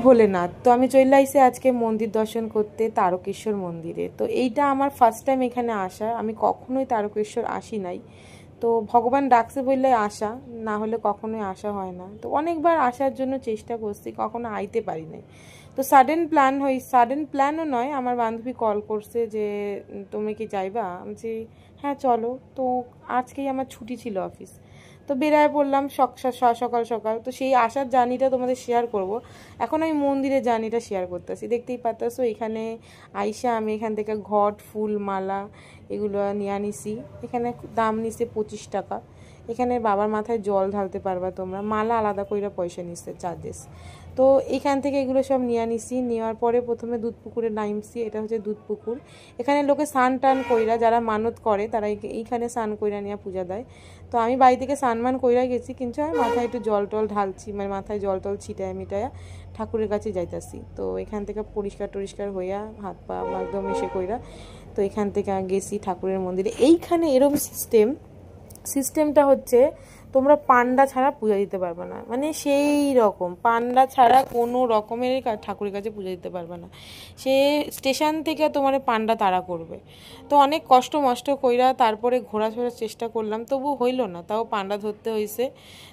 ভোলেনাথ। তো আমি চলে আইসি আজকে মন্দির দর্শন করতে তারকেশ্বর মন্দিরে। তো এইটা আমার ফার্স্ট টাইম এখানে আসা, আমি কখনোই তারকেশ্বর আসি নাই। তো ভগবান ডাকছে বললে আসা, না হলে কখনোই আসা হয় না। তো অনেকবার আসার জন্য চেষ্টা করছি, কখনো আইতে পারি নাই। তো সাডেন প্ল্যানও নয়, আমার বান্ধবী কল করছে যে তুমি কি যাইবা, আমি বলছি হ্যাঁ চলো। তো আজকেই আমার ছুটি ছিল অফিস, তো বেরায় পড়লাম সকাল সকাল। তো সেই আসার জার্নিটা তোমাদের শেয়ার করব। এখন আমি মন্দিরের জার্নিটা শেয়ার করতেছি, দেখতেই পাচ্ছ। এখানে আইসা আমি এখান থেকে ঘট, ফুল, মালা এগুলো নিয়ে আনিছি। এখানে দাম নিছে 25 টাকা। এখানে বাবার মাথায় জল ঢালতে পারবা তোমরা, মালা আলাদা করে পয়সা নিচ্ছে, চার্জেস। তো এখান থেকে এগুলো সব নিয়ে আনিছি। নেওয়ার পরে প্রথমে দুধ পুকুরে নামছি, এটা হচ্ছে দুধ পুকুর। এখানে লোকে স্নান টান কইরা, যারা মানত করে তারা এইখানে স্নান কইরা নিয়ে পূজা দেয়। তো আমি বাড়ি থেকে স্নান কইরা গেছি, কিন্তু আমি মাথায় একটু জল টল ঢালছি, মানে মাথায় জল টল ছিটায় মিটায়া ঠাকুরের কাছে যাইতাছি। তো এখান থেকে পরিষ্কার হইয়া হাত পা একদম এসে কইরা, তো এখান থেকে গেছি ঠাকুরের মন্দিরে। এইখানে এরকম সিস্টেমটা হচ্ছে, তোমরা পান্ডা ছাড়া পূজা দিতে পারবে না, মানে সেই রকম পান্ডা ছাড়া কোনো রকমের ঠাকুরের কাছে পূজা দিতে পারবে না। সে স্টেশন থেকে তোমার পান্ডা তাড়া করবে। তো অনেক কষ্ট মষ্ট কইরা তারপরে ঘোরাফেরার চেষ্টা করলাম, তবু হইল না, তাও পান্ডা ধরতে হয়েছে।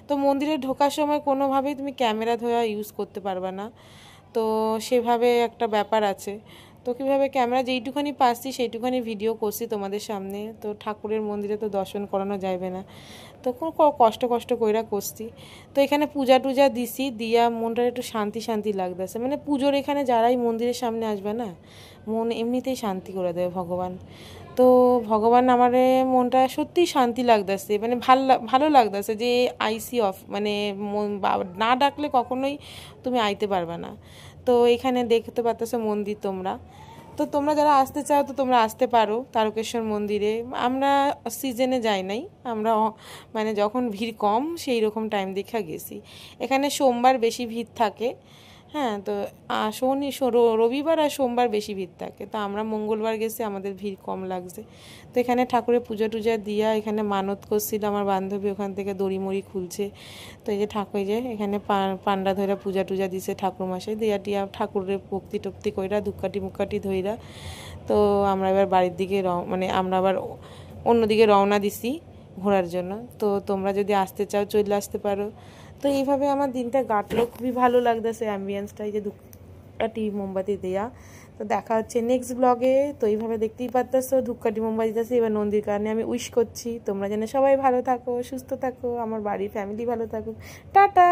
তো মন্দিরে ঢোকার সময় কোনোভাবেই তুমি ক্যামেরা ধরা ইউজ করতে পারবে না, তো সেভাবে একটা ব্যাপার আছে। তো কীভাবে ক্যামেরা যেইটুখানি পাচ্ছি সেইটুখানি ভিডিও করছি তোমাদের সামনে। তো ঠাকুরের মন্দিরে তো দর্শন করানো যাবে না, তো কষ্ট কইরা করছি। তো এখানে পূজা টুজা দিছি, দিয়া মনটা একটু শান্তি লাগতেছে। মানে পুজোর এখানে যারাই মন্দিরের সামনে আসবে না, মন এমনিতেই শান্তি করে দেবে ভগবান। তো ভগবান আমারে মনটা সত্যিই শান্তি লাগতেছে, মানে ভালো লাগতেছে যে আইসি অফ, মানে না ডাকলে কখনোই তুমি আইতে পারবে না। তো এখানে দেখতে পাচ্ছ মন্দির তোমরা। তো তোমরা যারা আসতে চাও তো তোমরা আসতে পারো তারকেশ্বর মন্দিরে। আমরা সিজনে যাই নাই, আমরা মানে যখন ভিড় কম সেই রকম টাইম দেখা গেছি। এখানে সোমবার বেশি ভিড় থাকে, হ্যাঁ। তো রবিবার আর সোমবার বেশি ভিড় থাকে। তো আমরা মঙ্গলবার গেছি, আমাদের ভিড় কম লাগছে। তো এখানে ঠাকুরের পূজা টুজা দিয়া এখানে মানত করছিল আমার বান্ধবী, ওখান থেকে দড়ি মড়ি খুলছে। তো এই যে ঠাকুর, যে এখানে পান্ডা ধরে পূজা টুজা দিছে ঠাকুর মশাই, দিয়া টিয়া ঠাকুরের ভক্তি টক্তি কইরা ধূপকাঠি মুখকাঠি ধইরা। তো আমরা এবার বাড়ির দিকে মানে আমরা আবার অন্যদিকে রওনা দিছি ঘোরার জন্য। তো তোমরা যদি আসতে চাও চলে আসতে পারো। তো এইভাবে আমার দিনটা কাটলো, খুবই ভালো লাগতেছে অ্যাম্বিয়েন্সটা, এই যে ধূপকাঠি মোমবাতি দেয়া। তো দেখা হচ্ছে নেক্সট ব্লগে। তো এইভাবে দেখতেই পারতেছো ধূপকাঠি মোমবাতি দিতেছে। এবার নন্দীর কারণে আমি উইশ করছি তোমরা যেন সবাই ভালো থাকো, সুস্থ থাকো, আমার বাড়ির ফ্যামিলি ভালো থাকুক। টাটা।